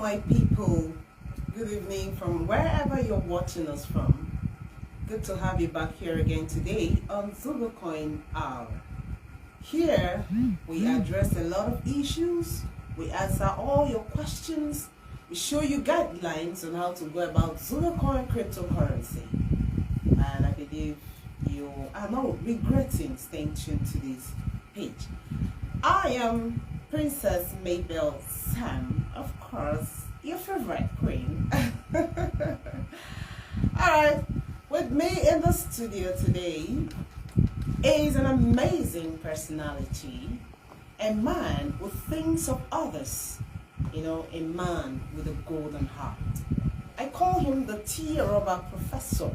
my people. Good evening from wherever you're watching us from. Good to have you back here again today on Zugacoin Hour. Here, we address a lot of issues. We answer all your questions. We show you guidelines on how to go about Zugacoin cryptocurrency. And I believe you are not regretting staying tuned to this page. I am Princess Mabel Sam, of course, your favorite queen. Alright, with me in the studio today is an amazing personality, a man who thinks of others, a man with a golden heart. I call him the tea rubber professor.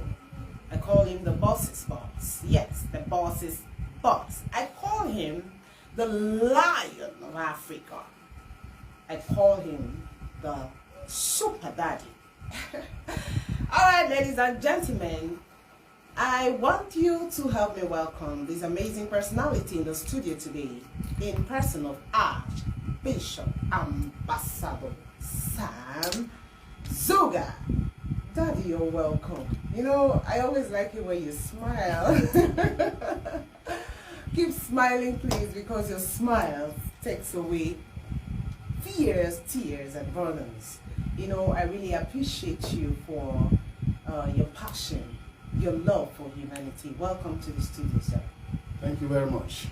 I call him the boss's boss. Yes, the boss's boss. I call him the Lion of Africa. I call him the Super Daddy. Alright, ladies and gentlemen, I want you to help me welcome this amazing personality in the studio today, in person of Bishop Ambassador Samzuga. Daddy, you're welcome. I always like it when you smile. Keep smiling, please, because your smile takes away fears, tears, and burdens. I really appreciate you for your passion, your love for humanity. Welcome to the studio, sir. Thank you very much.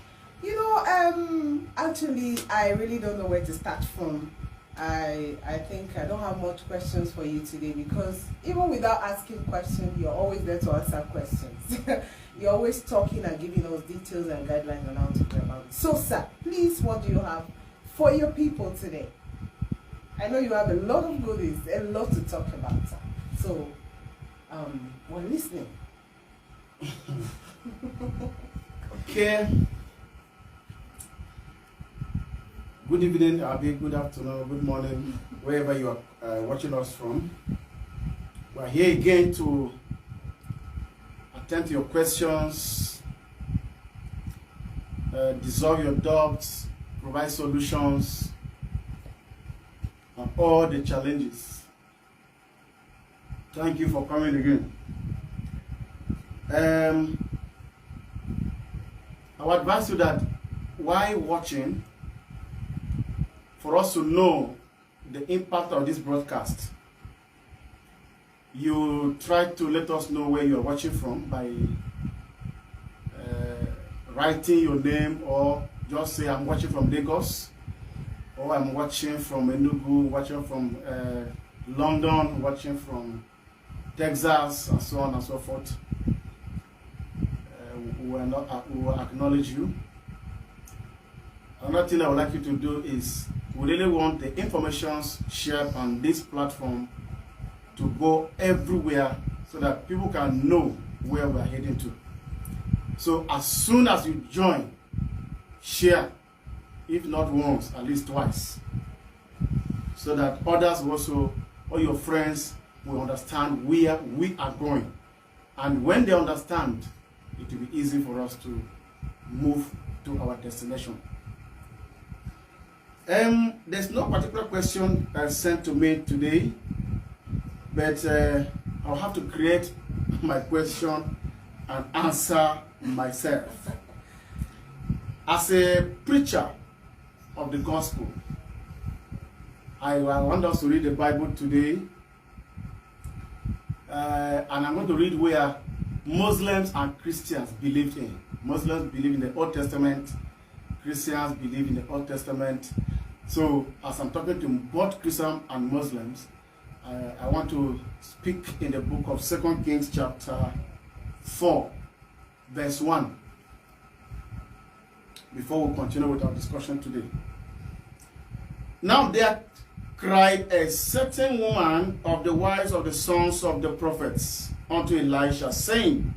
Actually, I really don't know where to start from. I think I don't have much questions for you today because even without asking questions, you're always there to answer questions. You're always talking and giving us details and guidelines on how to go about it. So, sir, please, what do you have for your people today? I know you have a lot of goodies, a lot to talk about, sir. So, we're listening. Okay. Good evening, Abby. Good afternoon, good morning, wherever you are watching us from. We're here again to attend to your questions, dissolve your doubts, provide solutions on all the challenges. Thank you for coming again. I would advise you that while watching, for us to know the impact of this broadcast, you try to let us know where you're watching from by writing your name, or just say I'm watching from Lagos, or I'm watching from Enugu, watching from London, watching from Texas, and so on and so forth. We will acknowledge you. Another thing I would like you to do is, we really want the information shared on this platform to go everywhere so that people can know where we're heading to. So as soon as you join, share, if not once, at least twice, so that others also, or your friends, will understand where we are going. And when they understand, it will be easy for us to move to our destination. There's no particular question sent to me today, but I'll have to create my question and answer myself. As a preacher of the gospel, I want us to read the Bible today, and I'm going to read where Muslims and Christians believed in. Muslims believe in the Old Testament, Christians believe in the Old Testament. So, as I'm talking to both Christians and Muslims, I want to speak in the book of 2 Kings chapter 4, verse 1, before we continue with our discussion today. Now there cried a certain woman of the wives of the sons of the prophets unto Elisha, saying,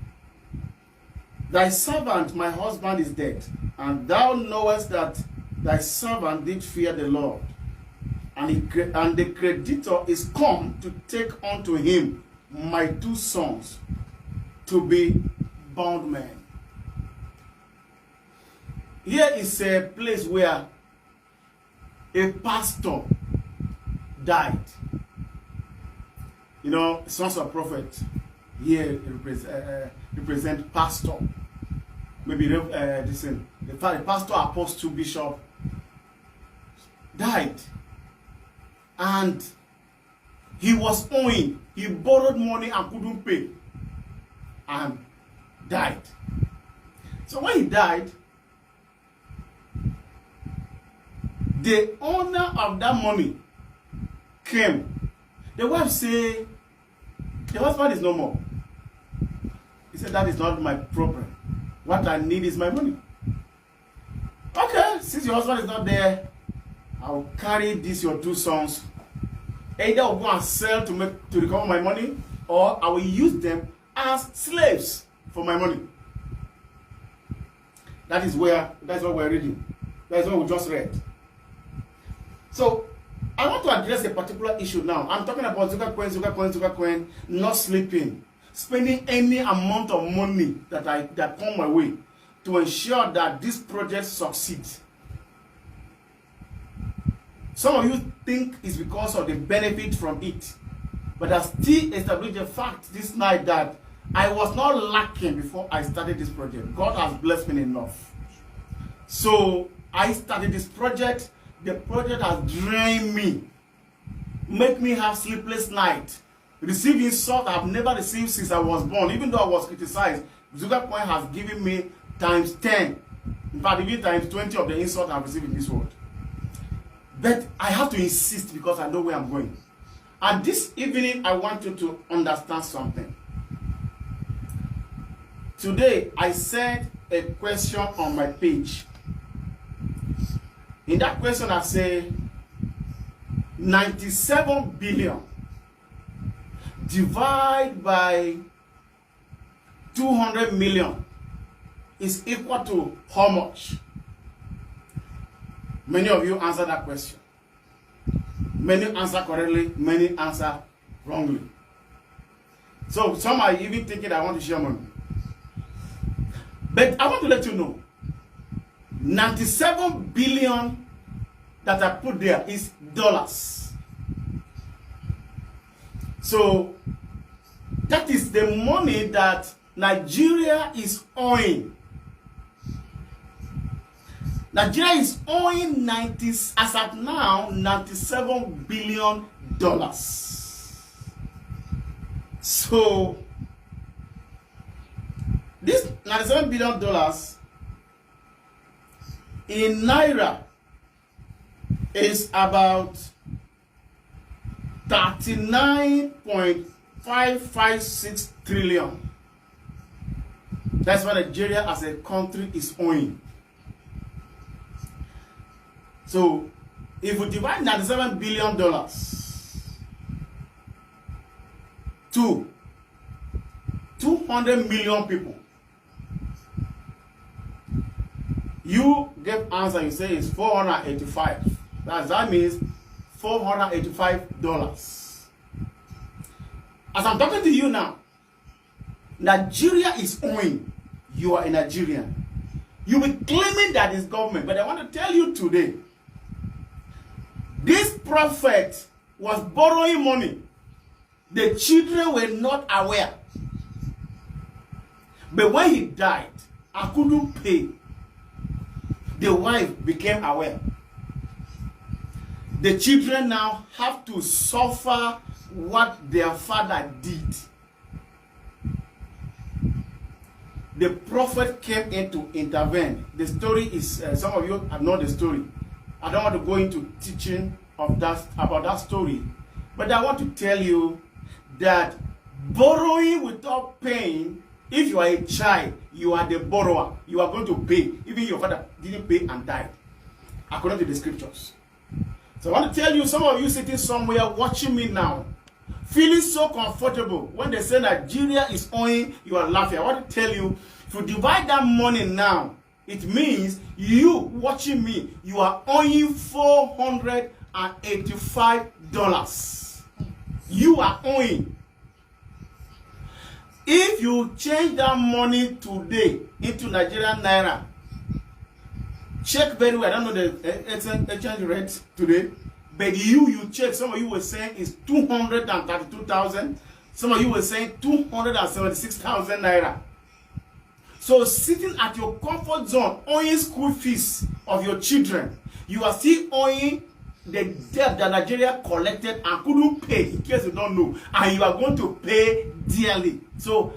Thy servant, my husband, is dead, and thou knowest that thy servant did fear the Lord, and the creditor is come to take unto him my 2 sons to be bondmen. Here is a place where a pastor died. You know, sons of prophet here represent pastor. Maybe the pastor, apostle, bishop died. And he was owing. He borrowed money and couldn't pay. And died. So when he died, the owner of that money came. The wife said, the husband is no more. He said, that is not my problem. What I need is my money. Okay, since your husband is not there, I'll carry these your two sons. Either I'll go and sell to recover my money, or I will use them as slaves for my money. That's what we're reading. That's what we just read. So I want to address a particular issue now. I'm talking about Zugacoin, not sleeping, spending any amount of money that come my way to ensure that this project succeeds. Some of you think it's because of the benefit from it, but I still establish the fact this night that I was not lacking before I started this project. God has blessed me enough. So I started this project. The project has drained me, make me have sleepless nights, receive insult I've never received since I was born. Even though I was criticized, Zugacoin has given me times 10, in fact even times 20 of the insult I've received in this world. But I have to insist because I know where I'm going. And this evening I want you to understand something. Today I sent a question on my page. In that question, I say 97 billion divided by 200 million is equal to how much? Many of you answer that question. Many answer correctly, many answer wrongly. So some are even thinking I want to share money. But I want to let you know, 97 billion that I put there is dollars. So that is the money that Nigeria is owing. Nigeria is owing as at now $97 billion. So this $97 billion in naira is about 39.556 trillion. That's what Nigeria as a country is owing. So if we divide $97 billion to 200 million people, you give answer, you say it's 485. That means $485. As I'm talking to you now, Nigeria is owing. You are a Nigerian. You will be claiming that it's government, but I want to tell you today, this prophet was borrowing money. The children were not aware. But when he died, I couldn't pay. The wife became aware. The children now have to suffer what their father did. The prophet came in to intervene. The story is, some of you know the story. I don't want to go into teaching of about that story. But I want to tell you that borrowing without paying, if you are a child, you are the borrower. You are going to pay. Even your father didn't pay and died, according to the scriptures. So I want to tell you, some of you sitting somewhere watching me now, feeling so comfortable. When they say Nigeria is owing, you are laughing. I want to tell you, if you divide that money now, it means you watching me, you are owing $485. You are owing. If you change that money today into Nigerian naira, check very well. I don't know the exchange rate today, But you check, some of you were saying it's 232,000. Some of you were saying 276,000 naira. So sitting at your comfort zone, owing school fees of your children, you are still owing the debt that Nigeria collected and couldn't pay, in case you don't know, and you are going to pay dearly. So,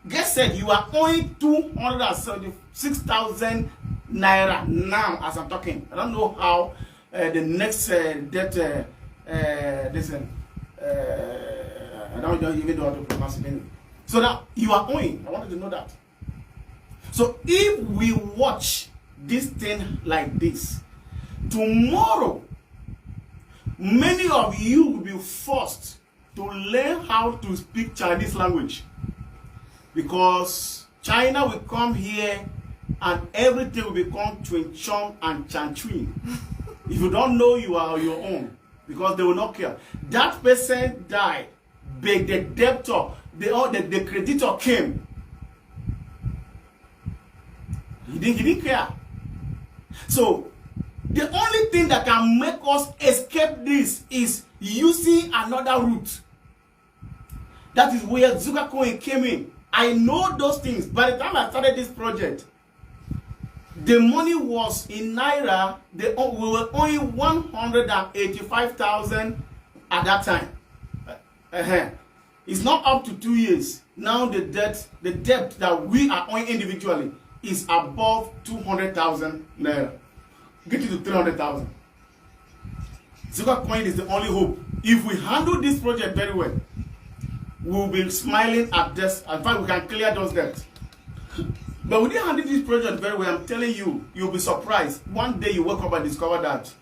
guess said you are owing 276,000 naira now as I'm talking. I don't know how the next debt, I don't even know how to pronounce it. So now you are owing. I wanted to know that. So if we watch this thing like this, tomorrow, many of you will be forced to learn how to speak Chinese language, because China will come here and everything will become Chun Chong and Chan Chui. If you don't know, you are on your own, because they will not care. That person died, but the debtor, the creditor came. He didn't care. So the only thing that can make us escape this is using another route. That is where Zugacoin came in. I know those things. By the time I started this project, the money was in naira. We were owing 185,000 at that time. It's not up to 2 years. Now the debt that we are owing individually is above 200,000 naira. Get it to 300,000. Zugacoin is the only hope. If we handle this project very well, we'll be smiling at this. In fact, we can clear those debts. But we didn't handle this project very well. I'm telling you, you'll be surprised. One day you wake up and discover that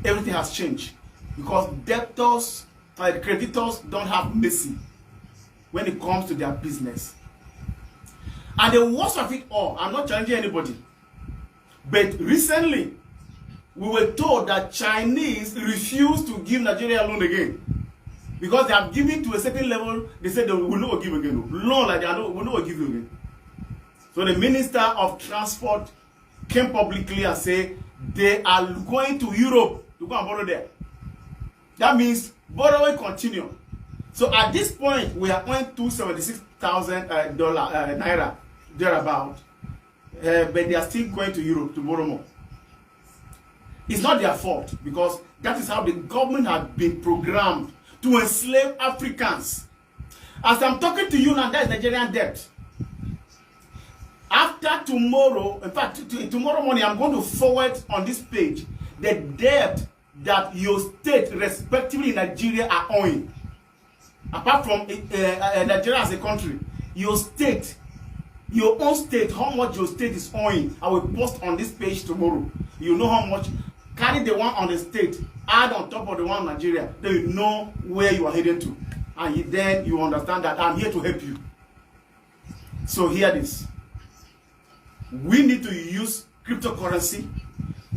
everything has changed. Because debtors, creditors don't have mercy when it comes to their business. And the worst of it all, I'm not challenging anybody, but recently we were told that Chinese refuse to give Nigeria a loan again, because they have given to a certain level. They said they will not give again. Loan like that, will not give you again. So the Minister of Transport came publicly and said they are going to Europe to go and borrow there. That means borrowing continue. So at this point, we are owing $276,000 naira thereabout, but they are still going to Europe to borrow more. It's not their fault, because that is how the government has been programmed to enslave Africans. As I'm talking to you now, that is Nigerian debt. After tomorrow, in fact, tomorrow morning, I'm going to forward on this page the debt that your state, respectively in Nigeria, are owing. Apart from Nigeria as a country, your state, your own state, how much your state is owing, I will post on this page tomorrow. You know how much. Carry the one on the state, add on top of the one in Nigeria, then you know where you are heading to. And then you understand that I'm here to help you. So hear this. We need to use cryptocurrency.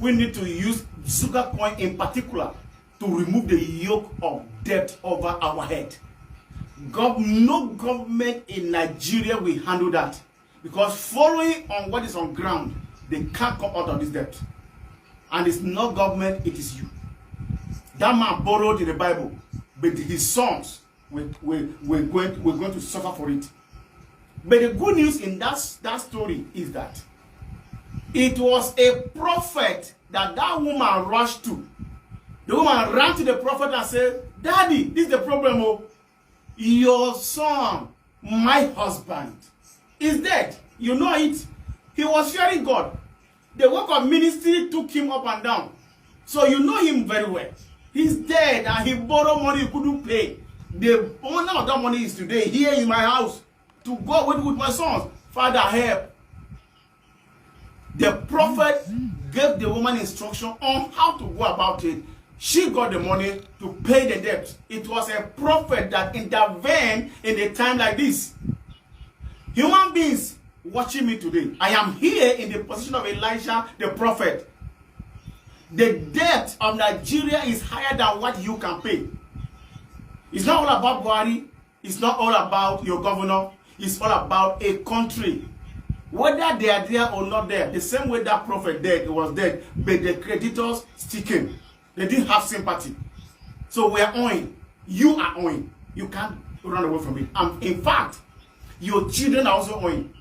We need to use Zugacoin in particular to remove the yoke of debt over our head. No government in Nigeria will handle that, because following on what is on ground, they can't come out of this debt. And it's not government, it is you. That man borrowed in the Bible, but his sons were going to suffer for it. But the good news in that story is that it was a prophet that woman rushed to. The woman ran to the prophet and said, "Daddy, this is the problem. Oh, your son, my husband, is dead. You know it." He was fearing God. The work of ministry took him up and down. So you know him very well. He's dead and he borrowed money he couldn't pay. The owner of that money is today here in my house to go with my sons. Father, help. The prophet gave the woman instruction on how to go about it. She got the money to pay the debt. It was a prophet that intervened in a time like this. Human beings watching me today, I am here in the position of Elijah the prophet. The debt of Nigeria is higher than what you can pay. It's not all about Buhari. It's not all about your governor. It's all about a country. Whether they are there or not there, the same way that prophet dead, it was dead, but the creditors still came. They didn't have sympathy. So we are owing. You are owing. You can't run away from it. And in fact, your children are also owing.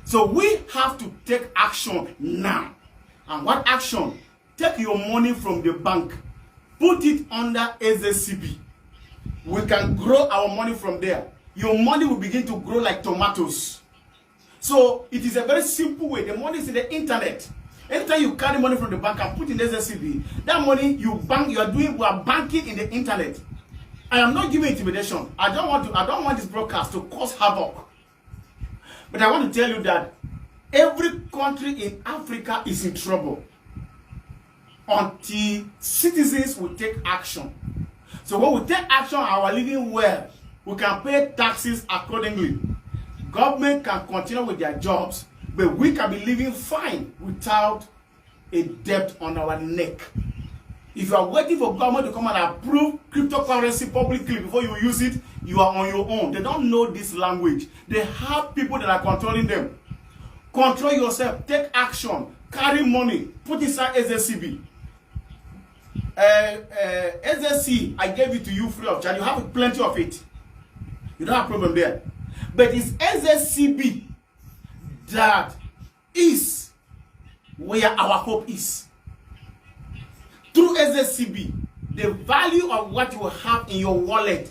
So we have to take action now. And what action? Take your money from the bank. Put it under SSCB. We can grow our money from there. Your money will begin to grow like tomatoes. So it is a very simple way. The money is in the internet. Anytime you carry money from the bank and put in SSCB, that money we are banking in the internet. I am not giving intimidation. I don't want this broadcast to cause havoc. But I want to tell you that every country in Africa is in trouble until citizens will take action. So when we take action, our living well, we can pay taxes accordingly. Government can continue with their jobs, but we can be living fine without a debt on our neck. If you are waiting for government to come and approve cryptocurrency publicly before you use it, you are on your own. They don't know this language. They have people that are controlling them. Control yourself. Take action. Carry money. Put inside SSCB. SSC, I gave it to you free of charge. You have plenty of it. You don't have a problem there. But it's SSCB that is where our hope is. Through SSCB, the value of what you have in your wallet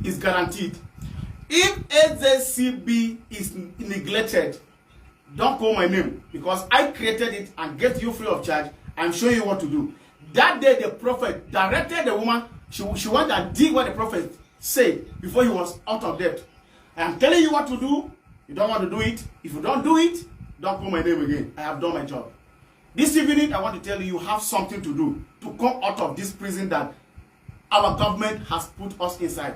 is guaranteed. If SSCB is neglected, don't call my name, because I created it and get you free of charge. I'm showing you what to do. That day the prophet directed the woman, she went and did what the prophet said before he was out of debt. I am telling you what to do. You don't want to do it. If you don't do it, don't call my name again. I have done my job. This evening, I want to tell you, you have something to do to come out of this prison that our government has put us inside.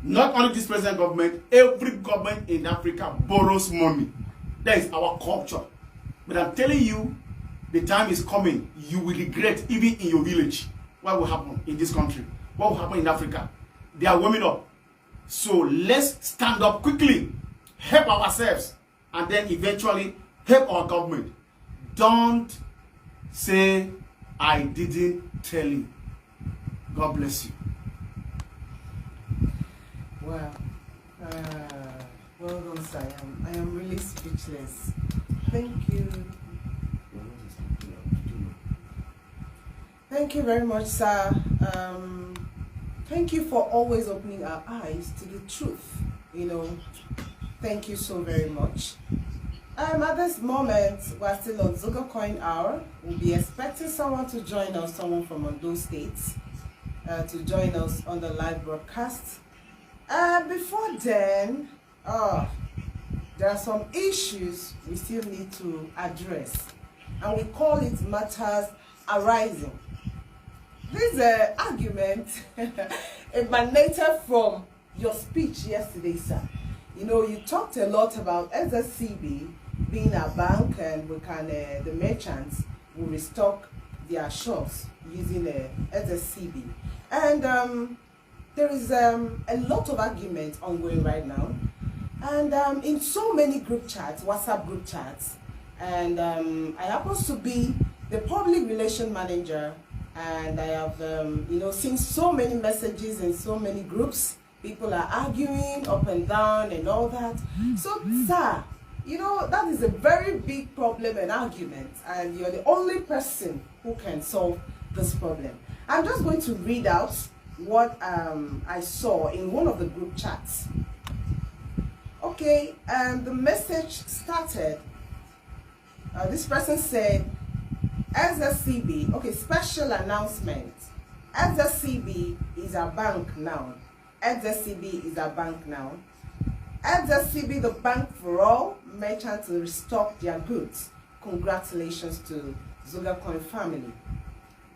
Not only this present government, every government in Africa borrows money. That is our culture. But I'm telling you, the time is coming. You will regret, even in your village, what will happen in this country, what will happen in Africa. They are warming up. So let's stand up quickly, help ourselves, and then eventually help our government. Don't say, I didn't tell you. God bless you. Wow. Well done, sir. I am really speechless. Thank you. Thank you very much, sir. Thank you for always opening our eyes to the truth. Thank you so very much. At this moment, we're still on Zugacoin hour. We'll be expecting someone to join us, someone from those states, to join us on the live broadcast. Before then, there are some issues we still need to address, and we call it matters arising. This argument emanated from your speech yesterday, sir. You talked a lot about SSCB being a bank, and the merchants will restock their shops using SSCB. And there is a lot of argument ongoing right now. And in so many group chats, WhatsApp group chats, and I happen to be the public relation manager, and I have seen so many messages in so many groups. People are arguing up and down and all that. So, sir, that is a very big problem and argument, and you're the only person who can solve this problem. I'm just going to read out what I saw in one of the group chats. Okay, and the message started. This person said, SSCB, okay, special announcement. SSCB is a bank now. SSCB is a bank now. SSCB, the bank for all merchants to restock their goods. Congratulations to Zugacoin family.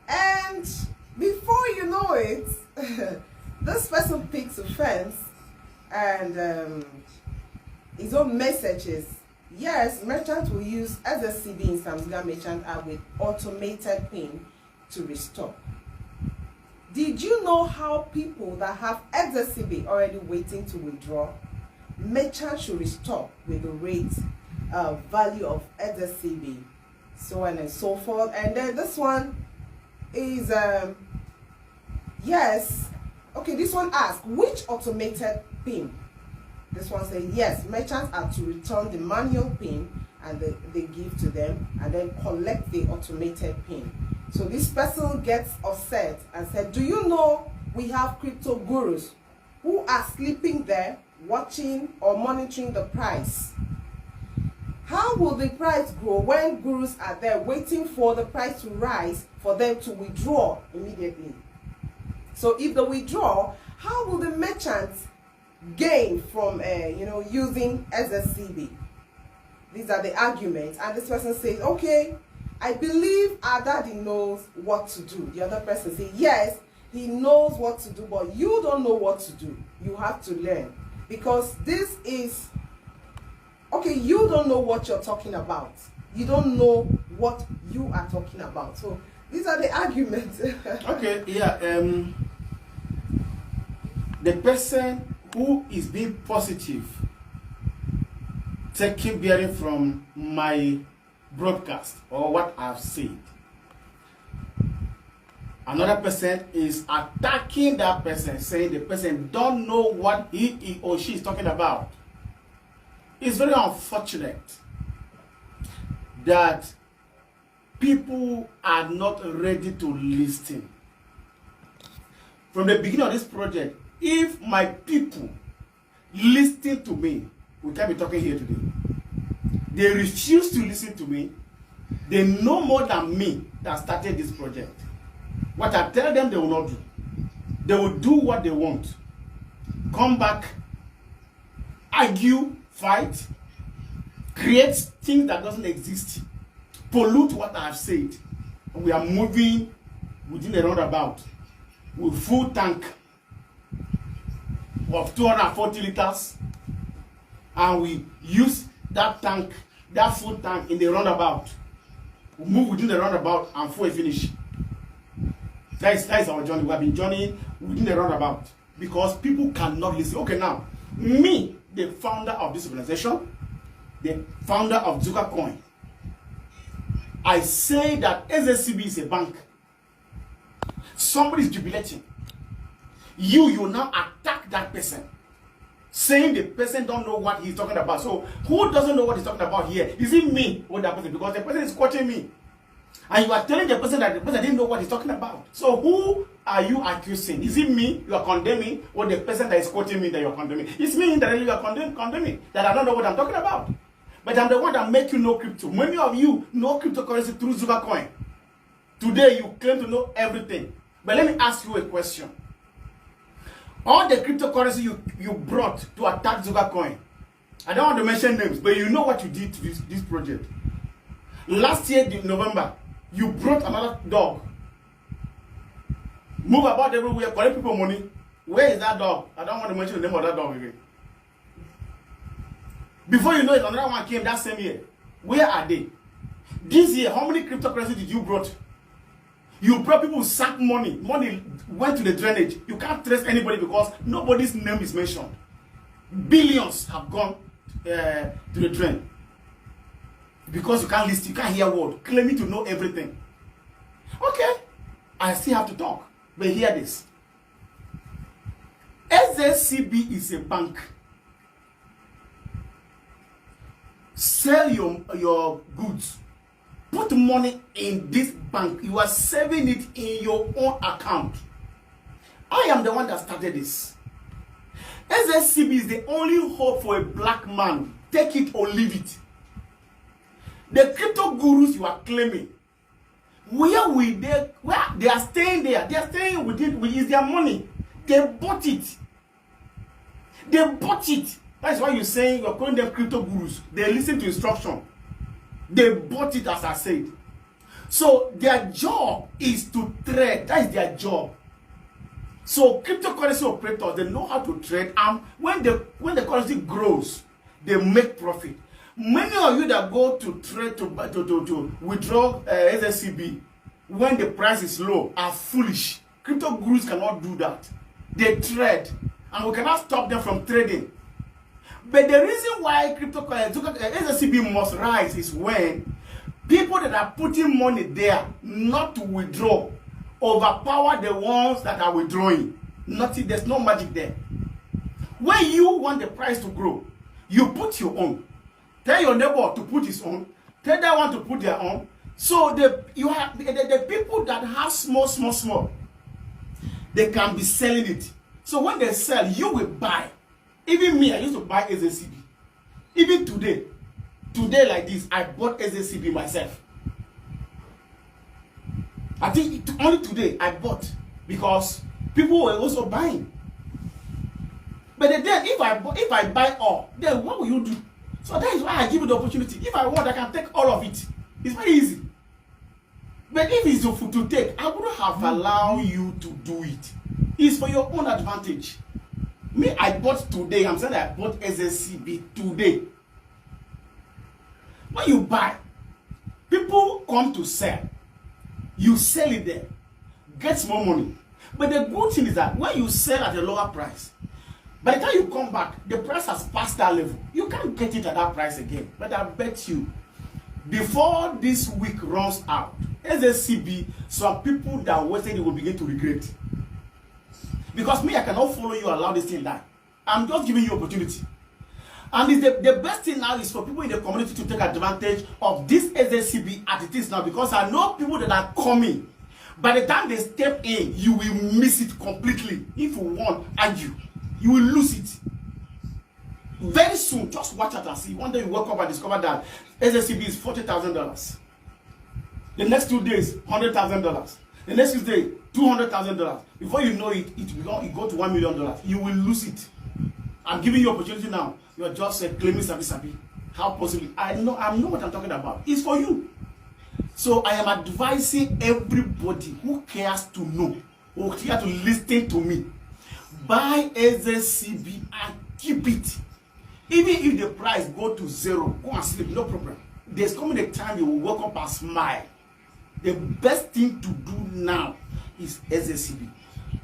And before you know it, this person picks offense, and his own messages. Yes, merchants will use SSCB in Samzuga merchant app with automated PIN to restock. Did you know how people that have SSCB already waiting to withdraw, merchants should restock with the rate value of SSCB, so on and so forth? And then this one is yes. Okay, this one asks which automated PIN. This one says yes. Merchants are to return the manual PIN and they give to them and then collect the automated PIN. So this person gets upset and said, do you know we have crypto gurus who are sleeping there watching or monitoring the price? How will the price grow when gurus are there waiting for the price to rise for them to withdraw immediately? So if they withdraw, how will the merchants gain from using SSCB? These are the arguments, and this person says, okay, I believe our daddy knows what to do. The other person says, yes, he knows what to do, but you don't know what to do. You have to learn, because this is, okay, you don't know what you're talking about. You don't know what you are talking about. So these are the arguments. Okay, yeah. The person who is being positive, taking bearing from my broadcast or what I've said. Another person is attacking that person, saying the person don't know what he or she is talking about. It's very unfortunate that people are not ready to listen. From the beginning of this project, if my people listen to me, we can't be talking here today. They refuse to listen to me. They know more than me that started this project. What I tell them, they will not do. They will do what they want. Come back, argue, fight, create things that doesn't exist, pollute what I have said. We are moving within a roundabout with full tank of 240 liters, and we use that tank, that full tank in the roundabout. We move within the roundabout and full finish. That is our journey. We have been journeying within the roundabout because people cannot listen. Okay, now, me, the founder of this organization, the founder of Zugacoin, I say that SSCB is a bank. Somebody is jubilating. You now attack that person, saying the person don't know what he's talking about. So who doesn't know what he's talking about here? Is it me or that person? Because the person is quoting me. And you are telling the person that the person didn't know what he's talking about. So who are you accusing? Is it me you are condemning, or the person that is quoting me that you are condemning? It's me that you are condemning, that I don't know what I'm talking about. But I'm the one that make you know crypto. Many of you know cryptocurrency through Zugacoin. Today you claim to know everything. But let me ask you a question. All the cryptocurrency you brought to attack Zugacoin, I don't want to mention names, but you know what you did to this project. Last year, in November, you brought another dog. Move about everywhere, collect people money. Where is that dog? I don't want to mention the name of that dog again. Before you know it, another one came that same year. Where are they? This year, how many cryptocurrency did you brought? You brought people who sank money. Money went to the drainage. You can't trace anybody because nobody's name is mentioned. Billions have gone to the drain. Because you can't listen, you can't hear word, claiming to know everything. Okay, I still have to talk. But hear this. SSCB is a bank. Sell your goods. Put money in this bank. You are saving it in your own account. I am the one that started this. SSCB is the only hope for a black man. Take it or leave it. The crypto gurus you are claiming, where they are staying there. They are staying with their money. They bought it. They bought it. That's why you're saying you're calling them crypto gurus. They listen to instruction. They bought it, as I said. So their job is to trade. That is their job. So cryptocurrency operators, they know how to trade, and when the currency grows, they make profit. Many of you that go to trade to withdraw SSCB when the price is low are foolish. Crypto gurus cannot do that. They trade, and we cannot stop them from trading. But the reason why SSCB must rise is when people that are putting money there not to withdraw overpower the ones that are withdrawing. Nothing, there's no magic there. When you want the price to grow, you put your own. Tell your neighbor to put his own. Tell that one to put their own. So the people that have small, they can be selling it. So when they sell, you will buy. Even me, I used to buy SACB. Even today like this, I bought SACB myself. I think only today I bought because people were also buying. But then if I buy all, then what will you do? So that is why I give you the opportunity. If I want, I can take all of it. It's very easy. But if it's to take, I wouldn't have allowed you to do it. It's for your own advantage. Me, I bought today. I'm saying I bought SSCB today. When you buy, people come to sell. You sell it there, get more money. But the good thing is that when you sell at a lower price, by the time you come back, the price has passed that level. You can't get it at that price again. But I bet you, before this week runs out, SSCB, some people that wasted it will begin to regret. Because me, I cannot follow you, allow this thing die. I'm just giving you opportunity. And the best thing now is for people in the community to take advantage of this SSCB as it is now, because I know people that are coming. By the time they step in, you will miss it completely. If you want, argue, you will lose it. Very soon, just watch out and see. One day you wake up and discover that SSCB is $40,000. The next 2 days, $100,000. The next day, $200,000. Before you know it, it go to $1 million. You will lose it. I'm giving you opportunity now. You are just claiming sabi. How possible? I know what I'm talking about. It's for you. So I am advising everybody who cares to know, who cares to listen to me, buy SSCB and keep it. Even if the price go to zero, go and sleep, no problem. There's coming a time you will wake up and smile. The best thing to do now is SSCB.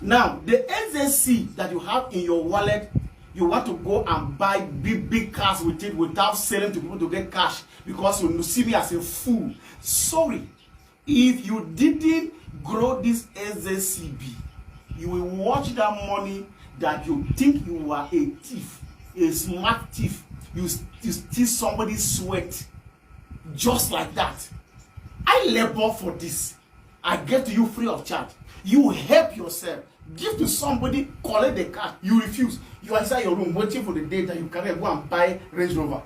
Now, the SSC that you have in your wallet, you want to go and buy big cars with it without selling to people to get cash because you see me as a fool. Sorry. If you didn't grow this SSCB, you will watch that money that you think you are a thief, a smart thief. You steal somebody's sweat just like that. I labor for this. I get to you free of charge. You help yourself. Give to somebody, collect the cash. You refuse. You are inside your room waiting for the day that you can go and buy Range Rover.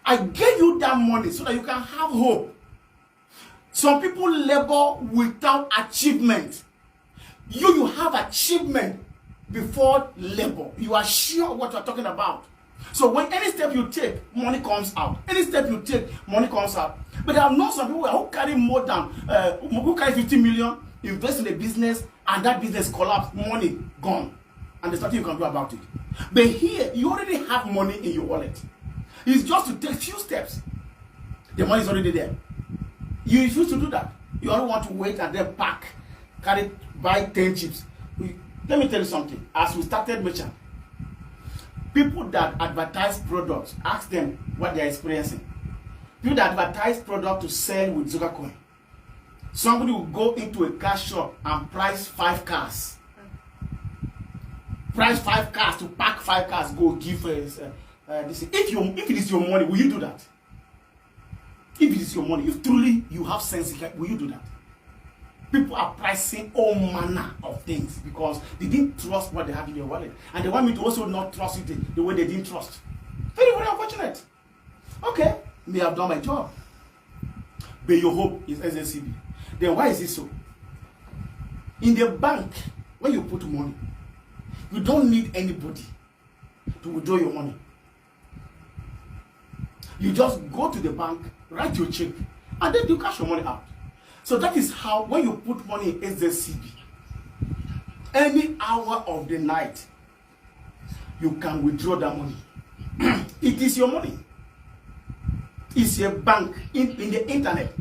I gave you that money so that you can have hope. Some people labor without achievement. You have achievement before labor. You are sure what you are talking about. So when any step you take, money comes out. Any step you take, money comes out. But I know some people who carry more than, who carry 50 million, invest in a business, and that business collapse, money gone. And there's nothing you can do about it. But here, you already have money in your wallet. It's just to take few steps. The money is already there. You refuse to do that. You only want to wait and then pack, buy 10 chips. Let me tell you something. As we started Merchant, people that advertise products, ask them what they're experiencing. People that advertise product to sell with Zugacoin. Somebody will go into a car shop and price 5 cars. Price 5 cars to pack 5 cars, go give this. If it is your money, will you do that? If it is your money, if truly you have sense, will you do that? People are pricing all manner of things because they didn't trust what they have in their wallet. And they want me to also not trust it the way they didn't trust. Very, very unfortunate. Okay, may have done my job. But your hope is SSCB. Then why is it so? In the bank, when you put money, you don't need anybody to withdraw your money. You just go to the bank, write your check, and then you cash your money out. So that is how, when you put money in SSCB, any hour of the night, you can withdraw that money. It is your money. It's your bank in the internet.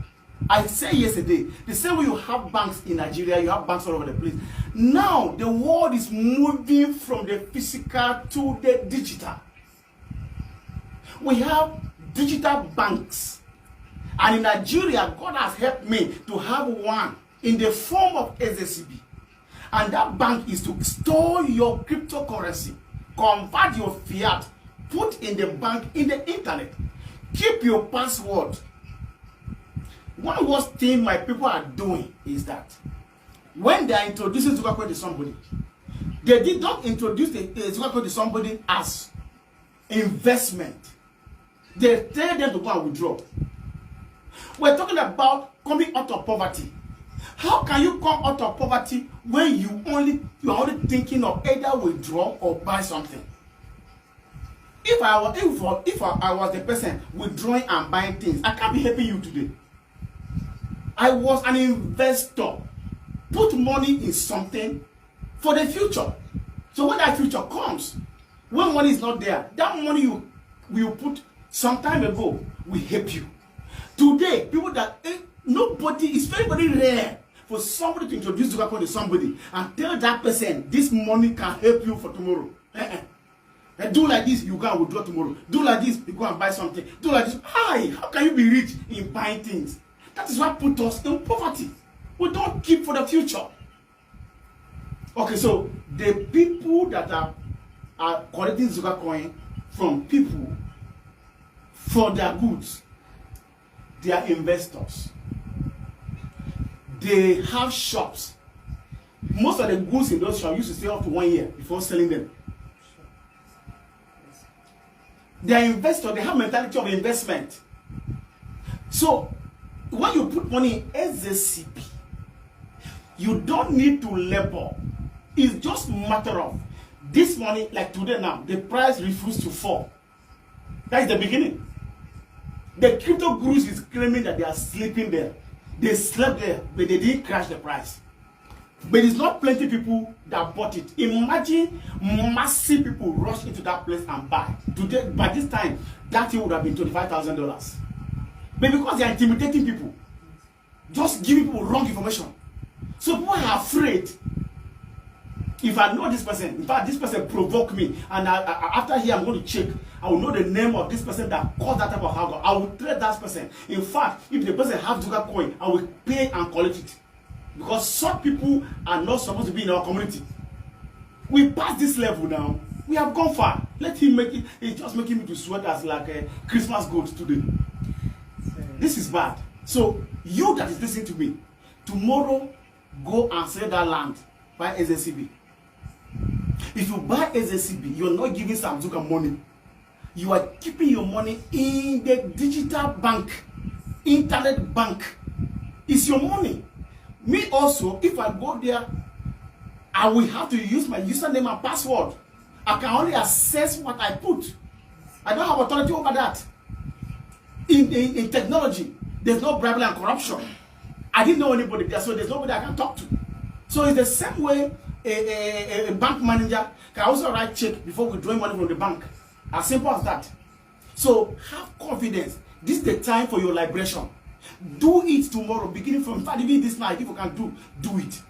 I said yesterday, the same way you have banks in Nigeria, you have banks all over the place. Now, the world is moving from the physical to the digital. We have digital banks. And in Nigeria, God has helped me to have one in the form of SACB. And that bank is to store your cryptocurrency, convert your fiat, put in the bank in the internet. Keep your password. One worst thing my people are doing is that when they are introducing Zugacoin to somebody, they did not introduce the Zugacoin to somebody as investment. They tell them to go and withdraw. We're talking about coming out of poverty. How can you come out of poverty when you are only thinking of either withdraw or buy something? If I was the person withdrawing and buying things, I can't be helping you today. I was an investor. Put money in something for the future. So when that future comes, when money is not there, that money you put some time ago will help you. Today, people that nobody, it's very, very rare for somebody to introduce Zugacoin to somebody and tell that person this money can help you for tomorrow. And do like this, you go and withdraw tomorrow. Do like this, you go and buy something. Do like this. Hi, how can you be rich in buying things? That is what put us in poverty. We don't keep for the future. Okay, so the people that are collecting Zugacoin from people for their goods, they are investors. They have shops. Most of the goods in those shops used to stay up to 1 year before selling them. They are investors. They have mentality of investment. So when you put money in SACB, you don't need to labor. It's just a matter of this money, like today now, the price refused to fall. That is the beginning. The crypto gurus is claiming that they are sleeping there. They slept there, but they didn't crash the price. But it's not plenty people that bought it. Imagine massive people rush into that place and buy. Today, by this time, that thing would have been $25,000. But because they are intimidating people, just giving people wrong information. So people are afraid. If I know this person, in fact, this person provoked me, and after here, I'm going to check. I will know the name of this person that caused that type of havoc. I will trade that person. In fact, if the person has Zugacoin, I will pay and collect it. Because such people are not supposed to be in our community. We passed this level now. We have gone far. Let him make it. He's just making me to sweat as like a Christmas goat today. This is bad. So you that is listening to me, tomorrow go and sell that land, buy SACB. If you buy SACB, you're not giving Samzuga money. You are keeping your money in the digital bank, internet bank. It's your money. Me also, if I go there, I will have to use my username and password. I can only access what I put. I don't have authority over that. In technology, there's no bribery and corruption. I didn't know anybody there, so there's nobody I can talk to. So it's the same way a bank manager can also write check before withdrawing money from the bank. As simple as that. So have confidence. This is the time for your liberation. Do it tomorrow, beginning from, in fact, even this night. If you can do it.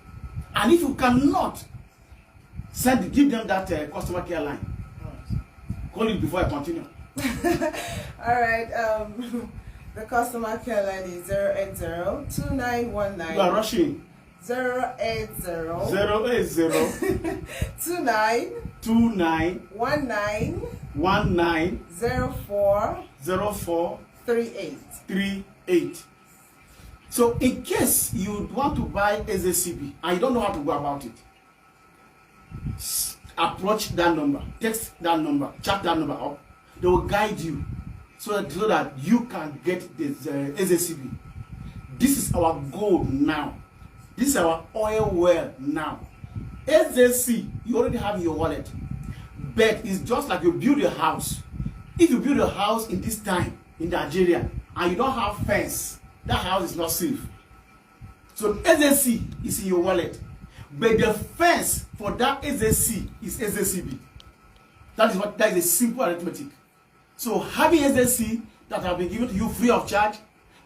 And if you cannot, give them that customer care line. Call it before I continue. All right. The customer care line is 080-2919. You are rushing. 080 29 19 04 38. 38. So in case you want to buy SACB and you don't know how to go about it, approach that number, text that number, chat that number up. They will guide you so that you can get this SACB. This is our goal now. This is our oil well now. SAC, you already have in your wallet. But it's just like you build a house. If you build a house in this time in Nigeria and you don't have fence, that house is not safe. So SAC is in your wallet. But the fence for that SAC is SACB. That is a simple arithmetic. So having SAC that have been given to you free of charge,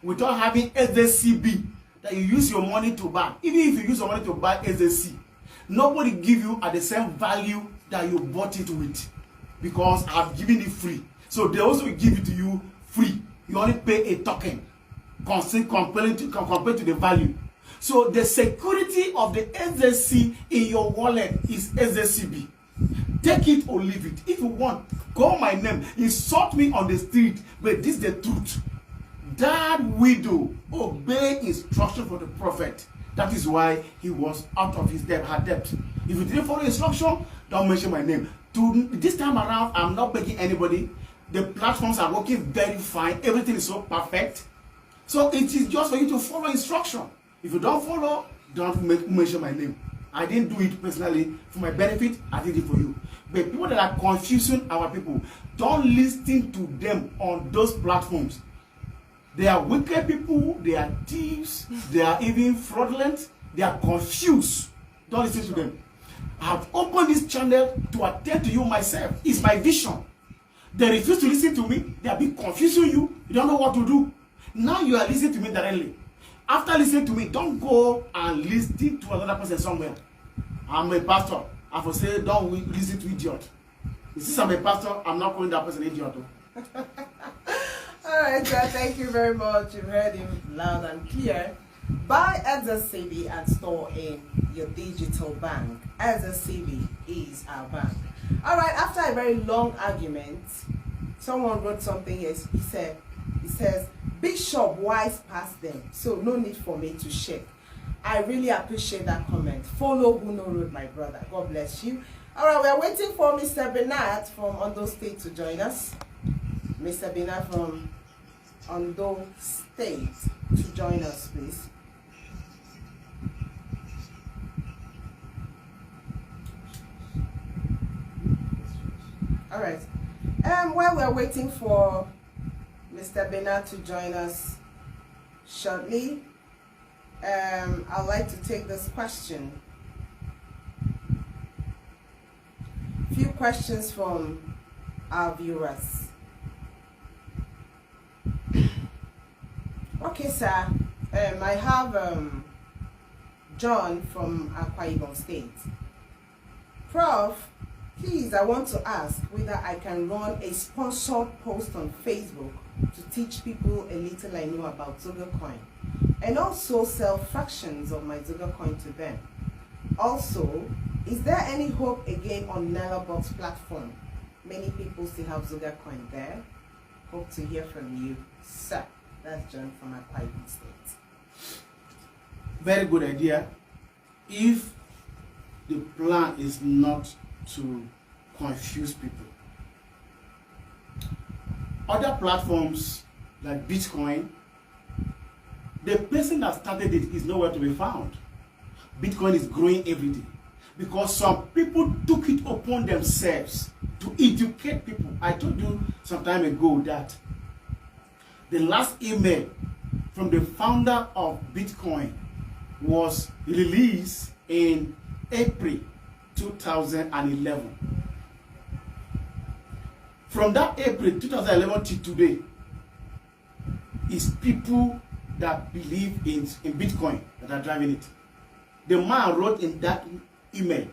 without having SACB that you use your money to buy. Even if you use your money to buy SAC, nobody give you at the same value that you bought it with, because I've given it free. So they also give it to you free. You only pay a token. compared to the value. So the security of the SZC in your wallet is SZCB. Take it or leave it. If you want, call my name, insult me on the street, but this is the truth. That widow obeyed instruction from the prophet. That is why he was out of his debt, her debt. If you didn't follow instruction, don't mention my name. This time around, I'm not begging anybody. The platforms are working very fine. Everything is so perfect. So it is just for you to follow instruction. If you don't follow, don't mention my name. I didn't do it personally for my benefit. I did it for you. But people that are confusing our people, don't listen to them on those platforms. They are wicked people. They are thieves. They are even fraudulent. They are confused. Don't listen to them. I have opened this channel to attend to you myself. It's my vision. They refuse to listen to me. They have been confusing you. You don't know what to do. Now you are listening to me directly. After listening to me, don't go and listen to another person somewhere. I'm a pastor. I will say, don't listen to idiot. Since I'm a pastor, I'm not calling that person idiot. All right, sir. Thank you very much. You've heard him loud and clear. Buy SZCB and store in your digital bank. SZCB is our bank. All right. After a very long argument, someone wrote something here. He says, Bishop wise past them, so no need for me to shake. I really appreciate that comment. Follow who no road, my brother. God bless you. All right, we are waiting for Mr. Bernard from Ondo State to join us. Mr. Bernard from Ondo State to join us, please. All right. While we are waiting for Mr. Bernard to join us shortly, I'd like to take this question. A few questions from our viewers. Okay, sir. I have John from Akwa Ibom State. Prof, please, I want to ask whether I can run a sponsored post on Facebook to teach people a little I know about Zugacoin, and also sell fractions of my Zugacoin to them. Also, is there any hope again on Box platform? Many people still have Zugacoin there. Hope to hear from you, sir. That's John from Akwa Ibom State. Very good idea. If the plan is not to confuse people. Other platforms like Bitcoin, the person that started it is nowhere to be found. Bitcoin is growing every day because some people took it upon themselves to educate people. I told you some time ago that the last email from the founder of Bitcoin was released in April 2011. From that April 2011 to today, is people that believe in Bitcoin that are driving it. The man wrote in that email,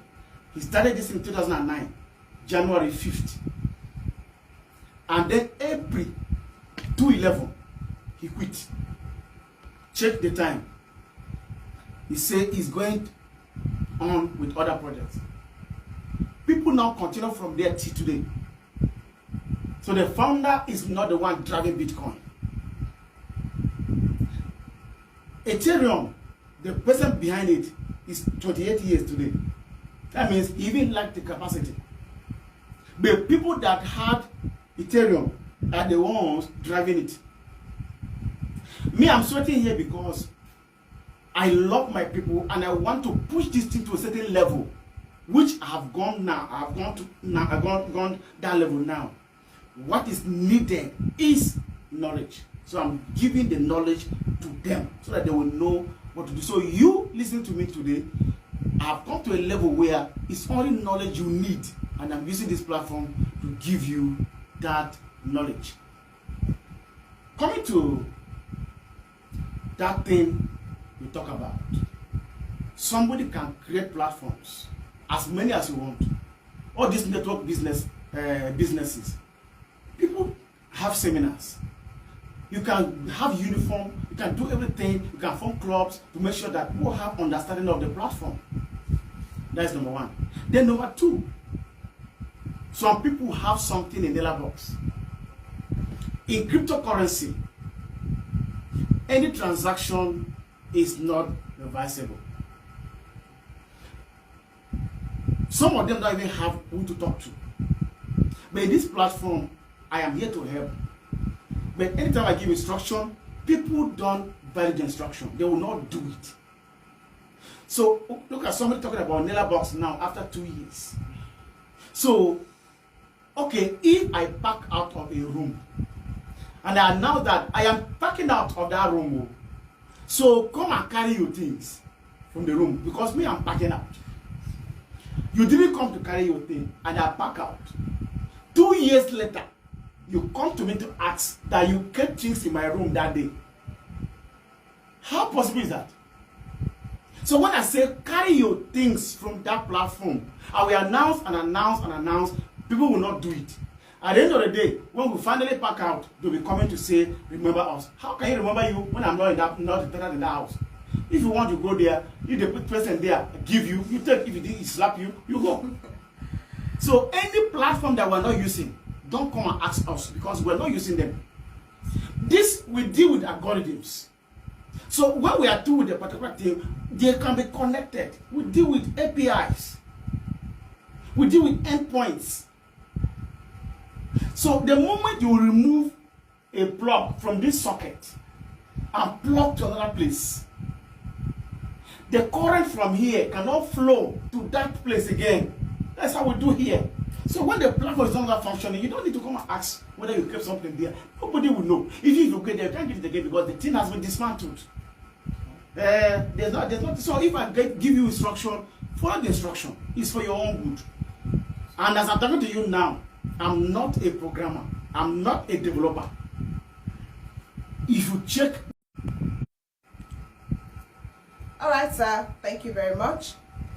he started this in 2009, January 5th. And then April 2011, he quit. Check the time. He said he's going on with other projects. People now continue from there till today. So the founder is not the one driving Bitcoin. Ethereum, the person behind it, is 28 years today. That means he even lacked the capacity. But people that had Ethereum are the ones driving it. Me, I'm sweating here because I love my people and I want to push this thing to a certain level, which I have gone now. I've gone that level now. What is needed is knowledge. So I'm giving the knowledge to them so that they will know what to do. So you listening to me today, I've come to a level where it's only knowledge you need, and I'm using this platform to give you that knowledge. Coming to that thing we talk about, somebody can create platforms, as many as you want. All these network businesses, people have seminars. You can have uniform, You can do everything. You can form clubs to make sure that people have understanding of the platform. That is number one. Then number two, some people have something in their box. In cryptocurrency, any transaction is not reversible. Some of them don't even have who to talk to. But in this platform, I am here to help. But anytime I give instruction, people don't value the instruction. They will not do it. So look at somebody talking about Naila box now after 2 years. So, okay, if I pack out of a room and I announce that I am packing out of that room, so come and carry your things from the room because me, I'm packing out. You didn't come to carry your thing and I pack out. 2 years later, you come to me to ask that you kept things in my room that day. How possible is that? So when I say carry your things from that platform, I will announce and announce and announce, people will not do it. At the end of the day, when we finally pack out, they'll be coming to say, remember us. How can you remember you when I'm not in that house? If you want to go there, if they put person there, give you, you take. If he slap you, you go. So any platform that we're not using, don't come and ask us because we're not using them. This we deal with algorithms. So when we are through with a particular thing, they can be connected. We deal with APIs. We deal with endpoints. So the moment you remove a plug from this socket and plug to another place, the current from here cannot flow to that place again. That's how we do here. So when the platform is no longer functioning, you don't need to come and ask whether you kept something there. Nobody will know. If you get there, you can't get it again because the thing has been dismantled. There's not. So if I give you instruction, follow the instruction. It's for your own good. And as I'm talking to you now, I'm not a programmer. I'm not a developer. If you check. All right, sir. Thank you very much.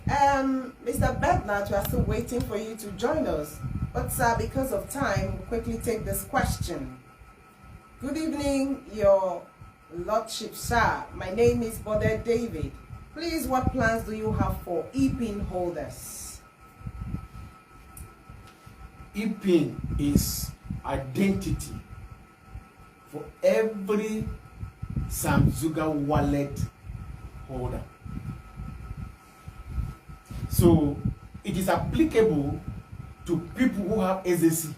Mr. Bernard, we are still waiting for you to join us. But sir, because of time, we'll quickly take this question. Good evening, your Lordship, sir. My name is Bode David. Please, what plans do you have for e-pin holders? E-pin is identity for every Samzuga wallet holder. So it is applicable to people who have SSC.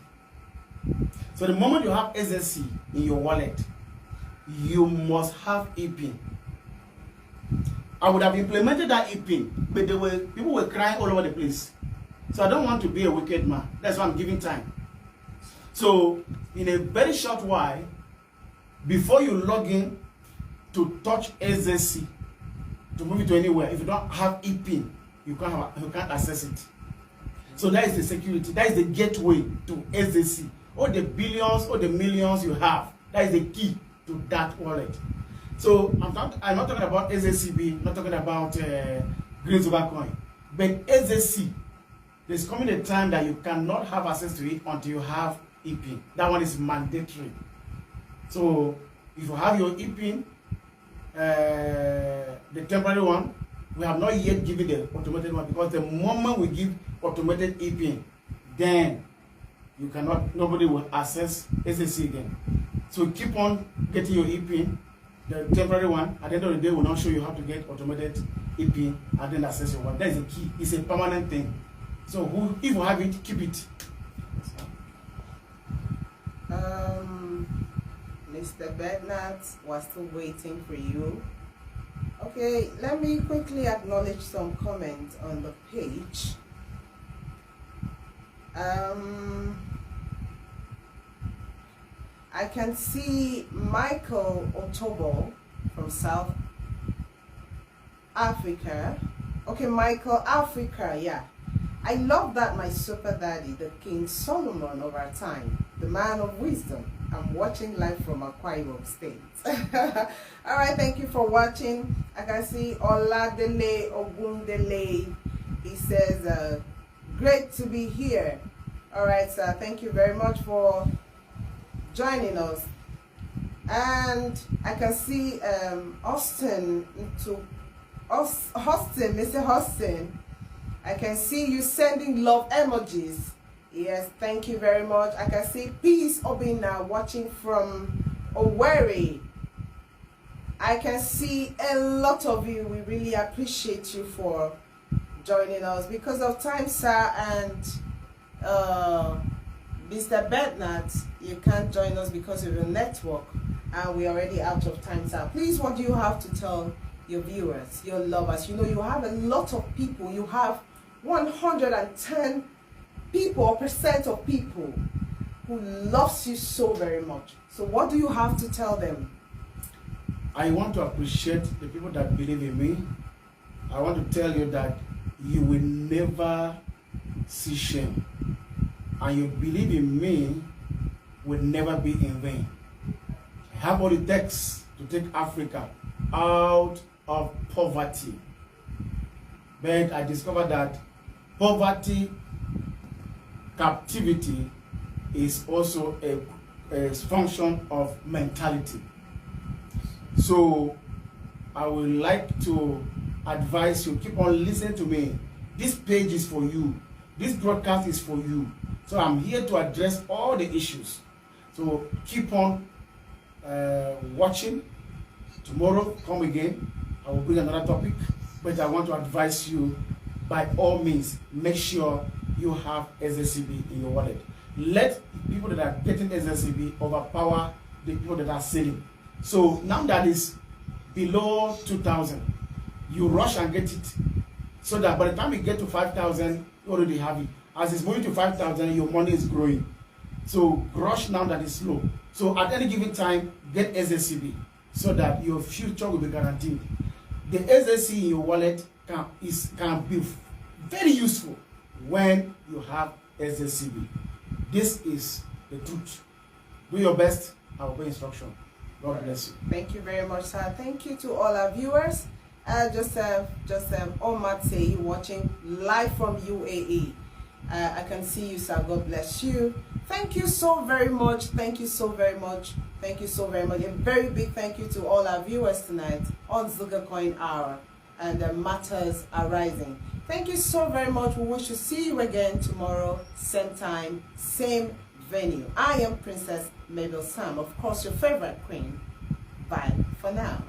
So the moment you have SSC in your wallet, you must have e-pin. I would have implemented that e-pin, but people were crying all over the place. So I don't want to be a wicked man. That's why I'm giving time. So in a very short while, before you log in to touch SSC, to move it to anywhere, if you don't have e-pin, you can't access it. So that is the security. That is the gateway to SSC. All the billions, all the millions you have, that is the key to that wallet. So I'm not talking about SSCB, I'm not talking about Green Zugacoin, but SSC. There's coming a time that you cannot have access to it until you have e-pin. That one is mandatory. So if you have your e-pin, the temporary one, we have not yet given the automated one because the moment we give automated e-pin, then you cannot, nobody will access SSC again. So keep on getting your e-pin, the temporary one. At the end of the day, will not show you how to get automated e-pin and then access your one. That is the key. It's a permanent thing. So if you have it, keep it. Mr. Bernard, we're still waiting for you. Okay, let me quickly acknowledge some comments on the page. I can see Michael Otobo from South Africa. Okay, Michael, Africa, yeah. I love that my super daddy, the King Solomon of our time, the man of wisdom. I'm watching live from Akwa Ibom State. All right, thank you for watching. I can see Oladele Ogundele. He says, great to be here. All right, sir, thank you very much for joining us. And I can see Austin, Mr. Austin. I can see you sending love emojis. Yes, thank you very much. I can see Peace Obina watching from Owerri. I can see a lot of you. We really appreciate you for joining us. Because of time, sir, and Mr. Bernard, you can't join us because of your network, and we're already out of time, sir. Please, what do you have to tell your viewers, your lovers? You know, you have a lot of people. You have 110 people or percent of people who loves you so very much. So what do you have to tell them? I want to appreciate the people that believe in me. I want to tell you that you will never see shame. And you believe in me will never be in vain. I have what it takes to take Africa out of poverty. But I discovered that poverty, captivity is also a function of mentality. So I would like to advise you, keep on listening to me. This page is for you. This broadcast is for you. So I'm here to address all the issues. So keep on watching. Tomorrow, come again. I will bring another topic. But I want to advise you, by all means, make sure you have SSCB in your wallet. Let people that are getting SSCB overpower the people that are selling. So now that is below 2,000, you rush and get it. So that by the time you get to 5,000, you already have it. As it's moving to 5,000, your money is growing. So rush now that is slow. So at any given time, get SSCB so that your future will be guaranteed. The SSC in your wallet can be very useful when you have SSCB. This is the truth. Do your best. I will obey instruction. God bless you. Thank you very much, sir. Thank you to all our viewers. Joseph Omatse watching live from UAE. I can see you, sir. God bless you. Thank you so very much. Thank you so very much. Thank you so very much. A very big thank you to all our viewers tonight on Zugacoin Hour and Matters Arising. Thank you so very much. We wish to see you again tomorrow, same time, same venue. I am Princess Mabel Sam, of course, your favorite queen. Bye for now.